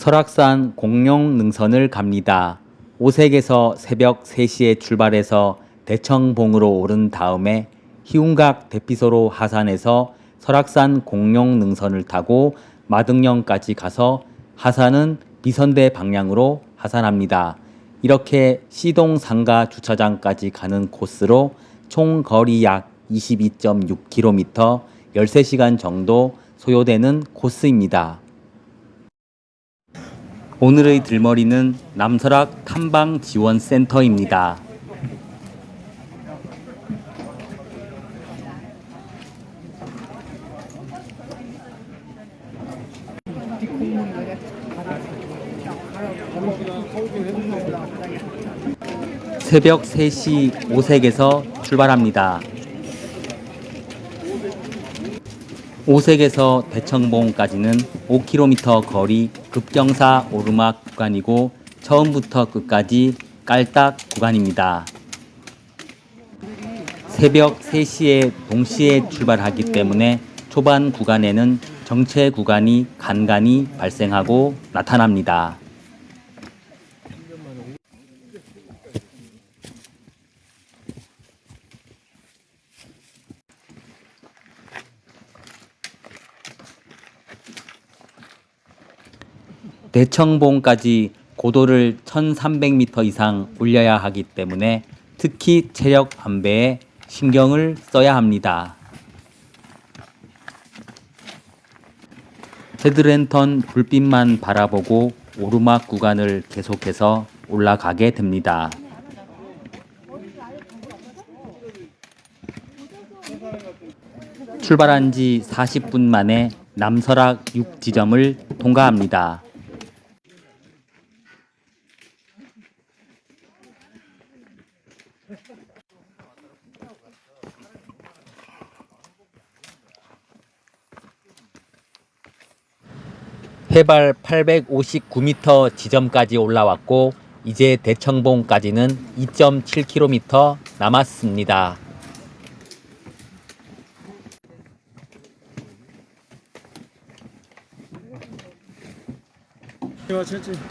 설악산 공룡 능선을 갑니다. 오색에서 새벽 3시에 출발해서 대청봉으로 오른 다음에 희운각 대피소로 하산해서 설악산 공룡 능선을 타고 마등령까지 가서 하산은 미선대 방향으로 하산합니다. 이렇게 시동 상가 주차장까지 가는 코스로 총 거리 약 22.6km, 13시간 정도 소요되는 코스입니다. 오늘의 들머리는 남설악 탐방지원센터입니다. 새벽 3시 오색에서 출발합니다. 오색에서 대청봉까지는 5km 거리 급경사 오르막 구간이고 처음부터 끝까지 깔딱 구간입니다. 새벽 3시에 동시에 출발하기 때문에 초반 구간에는 정체 구간이 간간히 발생하고 나타납니다. 대청봉까지 고도를 1300m 이상 올려야 하기 때문에 특히 체력 안배에 신경을 써야 합니다. 헤드랜턴 불빛만 바라보고 오르막 구간을 계속해서 올라가게 됩니다. 출발한 지 40분 만에 남설악 6지점을 통과합니다. 해발 859m 지점까지 올라왔고 이제 대청봉까지는 2.7km 남았습니다.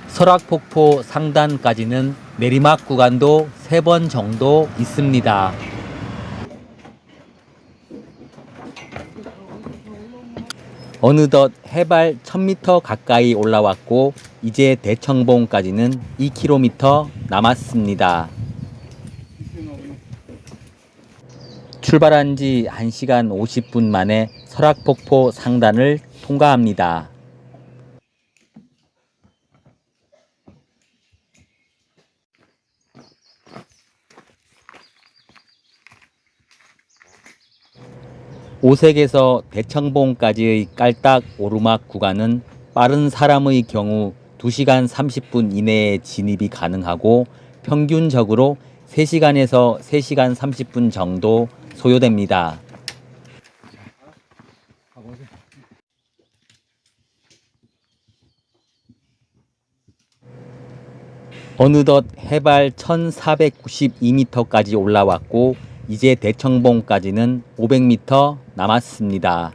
설악폭포 상단까지는 내리막 구간도 3번 정도 있습니다. 어느덧 해발 1000m 가까이 올라왔고 이제 대청봉까지는 2km 남았습니다. 출발한 지 1시간 50분 만에 설악폭포 상단을 통과합니다. 오색에서 대청봉까지의 깔딱 오르막 구간은 빠른 사람의 경우 2시간 30분 이내에 진입이 가능하고 평균적으로 3시간에서 3시간 30분 정도 소요됩니다. 어느덧 해발 1492m까지 올라왔고 이제 대청봉까지는 500m 남았습니다.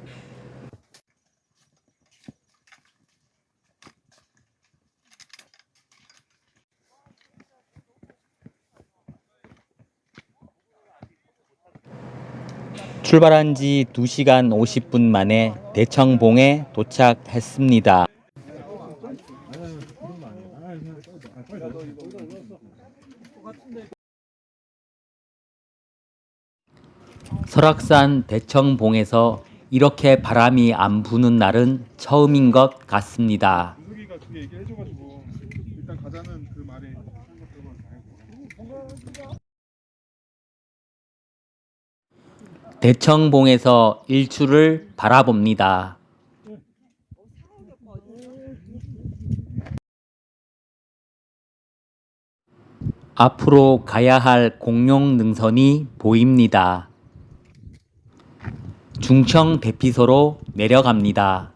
출발한 지 2시간 50분 만에 대청봉에 도착했습니다. 설악산 대청봉에서 이렇게 바람이 안 부는 날은 처음인 것 같습니다. 대청봉에서 일출을 바라봅니다. 앞으로 가야 할 공룡 능선이 보입니다. 중청 대피소로 내려갑니다.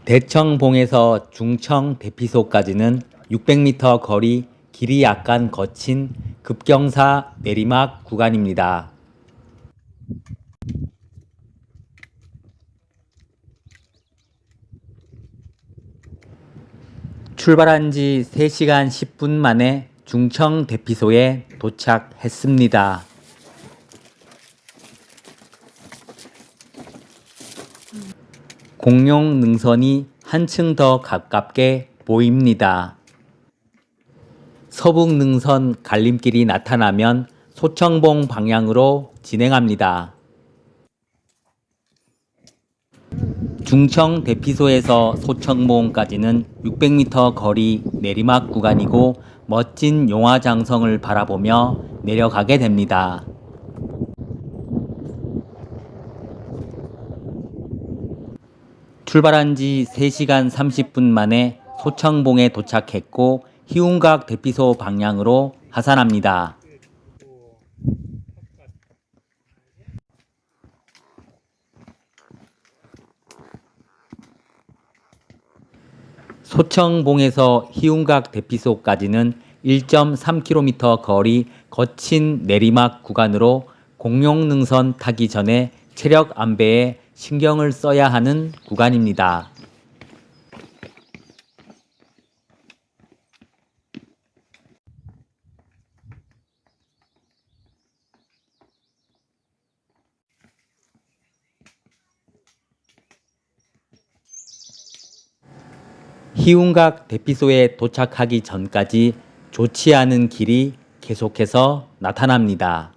대청봉에서 중청 대피소까지는 600m 거리 길이 약간 거친 급경사 내리막 구간입니다. 출발한 지 3시간 10분 만에 중청 대피소에 도착했습니다. 공룡 능선이 한층 더 가깝게 보입니다. 서북 능선 갈림길이 나타나면 소청봉 방향으로 진행합니다. 중청 대피소에서 소청봉까지는 600m 거리 내리막 구간이고 멋진 용화장성을 바라보며 내려가게 됩니다. 출발한 지 3시간 30분 만에 소청봉에 도착했고 희운각 대피소 방향으로 하산합니다. 소청봉에서 희운각 대피소까지는 1.3km 거리 거친 내리막 구간으로 공룡능선 타기 전에 체력 안배에 신경을 써야 하는 구간입니다. 희운각 대피소에 도착하기 전까지 좋지 않은 길이 계속해서 나타납니다.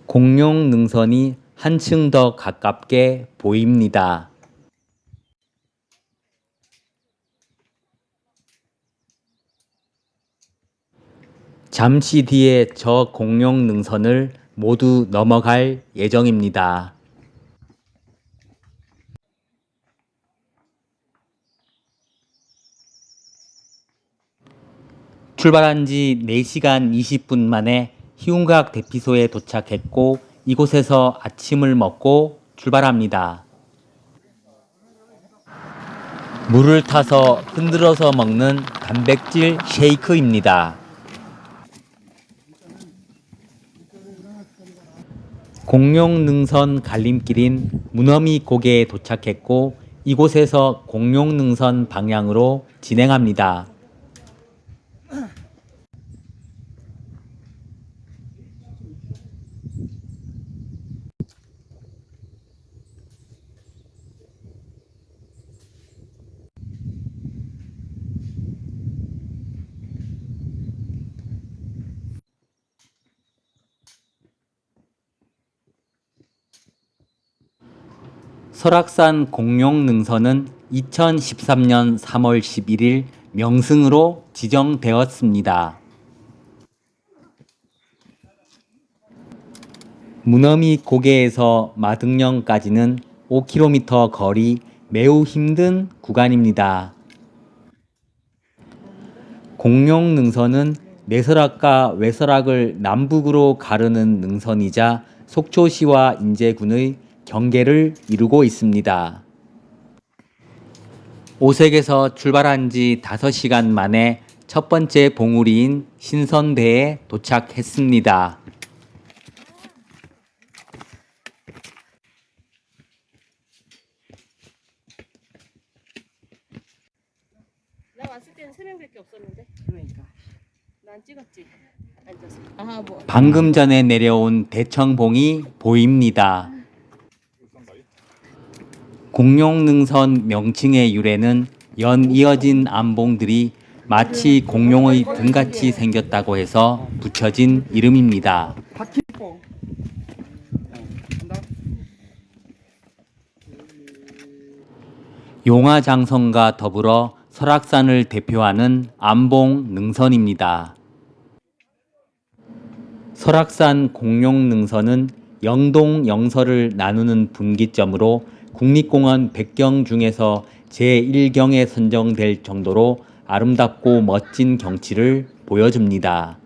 공룡 능선이 한층 더 가깝게 보입니다. 잠시 뒤에 저 공룡 능선을 모두 넘어갈 예정입니다. 출발한 지 4시간 20분 만에 희운각 대피소에 도착했고 이곳에서 아침을 먹고 출발합니다. 물을 타서 흔들어서 먹는 단백질 쉐이크입니다. 공룡 능선 갈림길인 무너미 고개에 도착했고 이곳에서 공룡 능선 방향으로 진행합니다. 설악산 공룡 능선은 2013년 3월 11일 명승으로 지정되었습니다. 무너미 고개에서 마등령까지는 5km 거리 매우 힘든 구간입니다. 공룡 능선은 내설악과 외설악을 남북으로 가르는 능선이자 속초시와 인제군의 경계를 이루고 있습니다. 오색에서 출발한 지 5시간 만에 첫 번째 봉우리인 신선대에 도착했습니다. 나 왔을 때는 3명밖에 없었는데. 그러니까. 난 찍었지. 앉아서. 방금 전에 내려온 대청봉이 보입니다. 공룡능선 명칭의 유래는 연 이어진 암봉들이 마치 공룡의 등같이 생겼다고 해서 붙여진 이름입니다. 바퀴뽕. 간다. 용화장성과 더불어 설악산을 대표하는 암봉 능선입니다. 설악산 공룡능선은 영동 영서를 나누는 분기점으로 국립공원 100경 중에서 제1경에 선정될 정도로 아름답고 멋진 경치를 보여줍니다.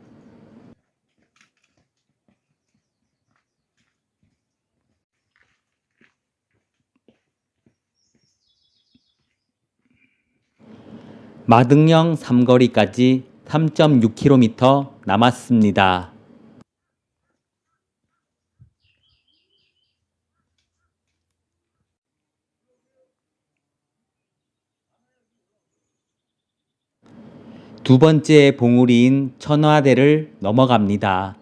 마등령 삼거리까지 3.6km 남았습니다. 두 번째 봉우리인 천화대를 넘어갑니다.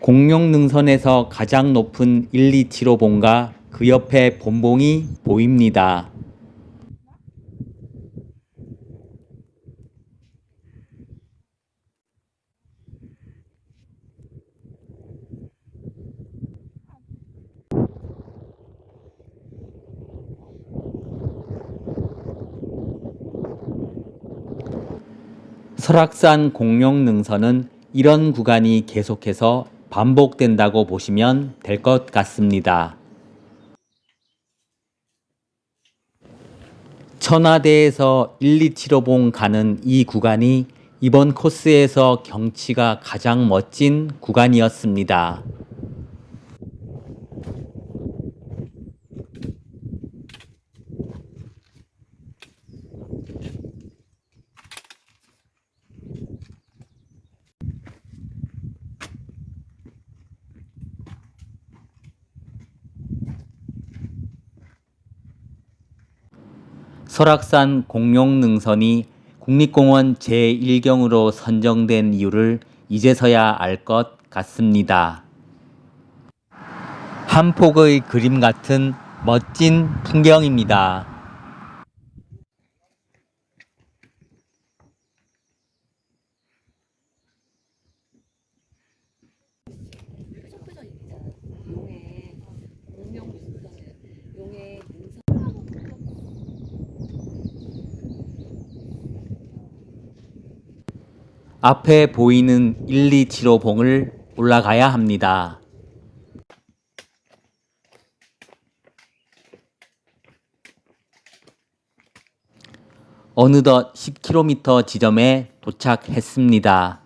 공룡능선에서 가장 높은 127호봉과 그 옆에 본봉이 보입니다. 설악산 공룡능선은 이런 구간이 계속해서 반복된다고 보시면 될 것 같습니다. 천화대에서 127호봉 가는 이 구간이 이번 코스에서 경치가 가장 멋진 구간이었습니다. 설악산 공룡능선이 국립공원 제1경으로 선정된 이유를 이제서야 알 것 같습니다. 한 폭의 그림 같은 멋진 풍경입니다. 용해 공룡 능선은 용해 능선 앞에 보이는 127호봉을 올라가야 합니다. 어느덧 10km 지점에 도착했습니다.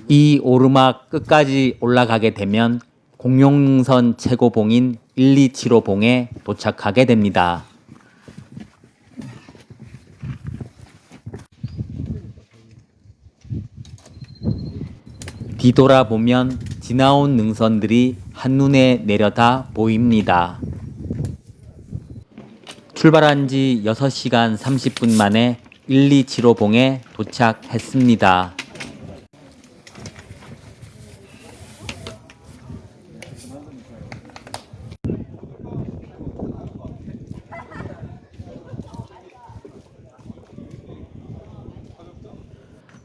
이 오르막 끝까지 올라가게 되면 공룡능선 최고봉인 127호봉에 도착하게 됩니다. 뒤돌아보면 지나온 능선들이 한눈에 내려다 보입니다. 출발한 지 6시간 30분 만에 127호봉에 도착했습니다.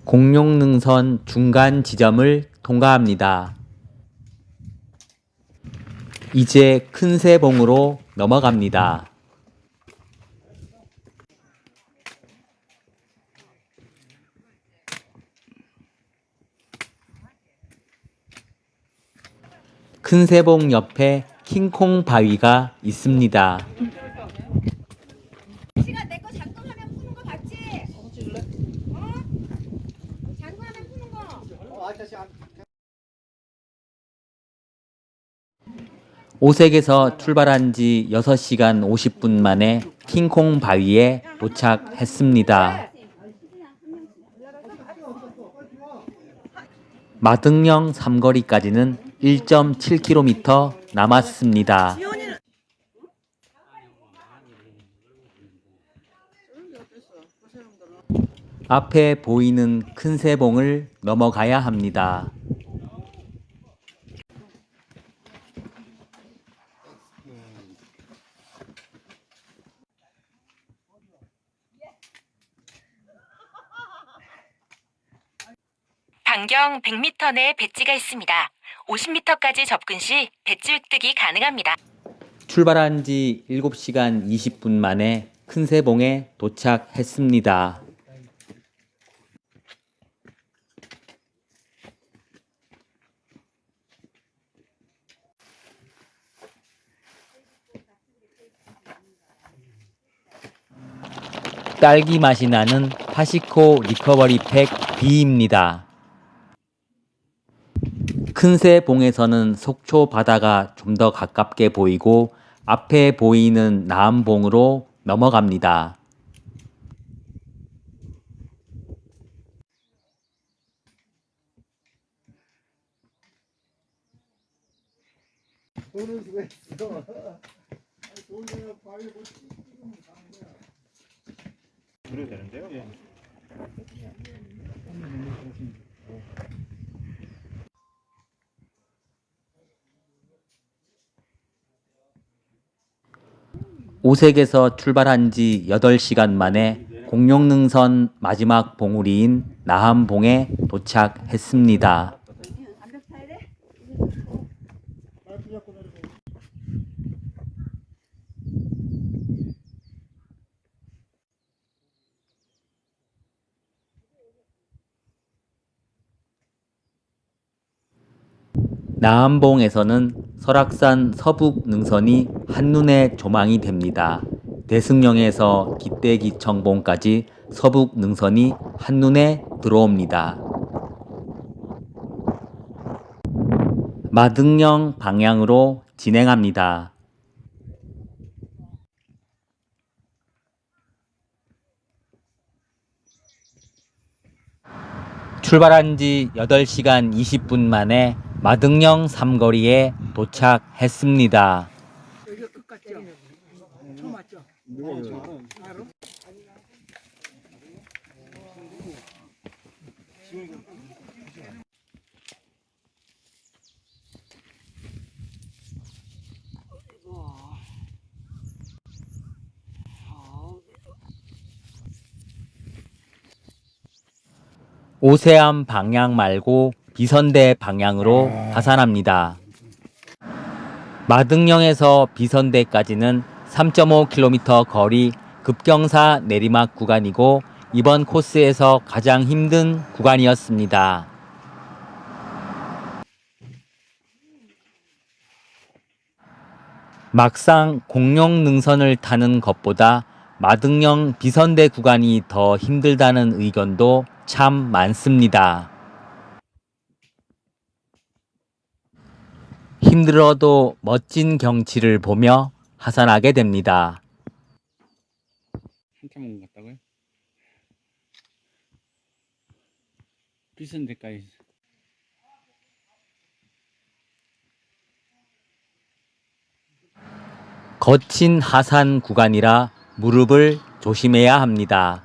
공룡능선 중간 지점을 통과합니다. 이제 큰새봉으로 넘어갑니다. 큰새봉 옆에 킹콩 바위가 있습니다. 시간 내 거 잠금하면 푸는 거 봤지? 어? 잠금하면 푸는 거. 오색에서 출발한 지 6시간 50분 만에 킹콩 바위에 도착했습니다. 마등령 삼거리까지는 1.7km 남았습니다. 앞에 보이는 큰새봉을 넘어가야 합니다. 반경 100m 내 배지가 있습니다. 50m까지 접근 시 배지 획득이 가능합니다. 출발한 지 7시간 20분 만에 큰새봉에 도착했습니다. 딸기 맛이 나는 파시코 리커버리 팩 B입니다. 큰새봉에서는 속초 바다가 좀 더 가깝게 보이고 앞에 보이는 나암봉으로 넘어갑니다. 돈을 수가 있어. 돈을 빨리 못 그래도 되는데요? 예. 오색에서 출발한 지 8시간 만에 공룡능선 마지막 봉우리인 나암봉에 도착했습니다. 나암봉에서는 설악산 서북 능선이 한눈에 조망이 됩니다. 대승령에서 기대기청봉까지 서북 능선이 한눈에 들어옵니다. 마등령 방향으로 진행합니다. 출발한 지 8시간 20분 만에 마등령 삼거리에 도착했습니다. 여기가 끝 같죠? 처음 왔죠? 알아? 오세암 방향 말고 비선대 방향으로 하산합니다. 마등령에서 비선대까지는 3.5km 거리 급경사 내리막 구간이고 이번 코스에서 가장 힘든 구간이었습니다. 막상 공룡능선을 타는 것보다 마등령 비선대 구간이 더 힘들다는 의견도 참 많습니다. 힘들어도 멋진 경치를 보며 하산하게 됩니다. 한참 온 것 같다고요? 비싼 데까지. 거친 하산 구간이라 무릎을 조심해야 합니다.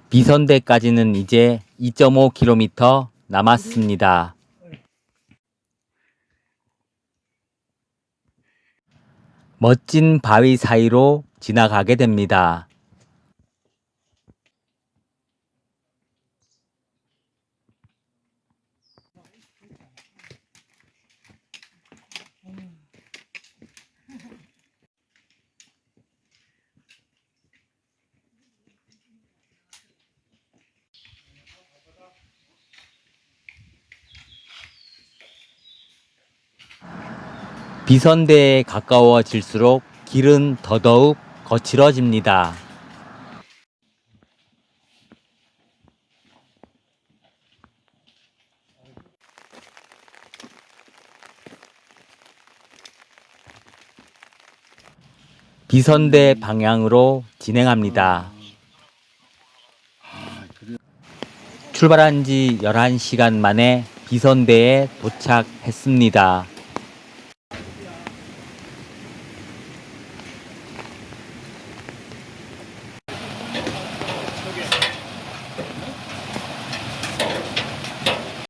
비선대까지는 이제 2.5km 남았습니다. 멋진 바위 사이로 지나가게 됩니다. 비선대에 가까워질수록 길은 더더욱 거칠어집니다. 비선대 방향으로 진행합니다. 출발한 지 11시간 만에 비선대에 도착했습니다.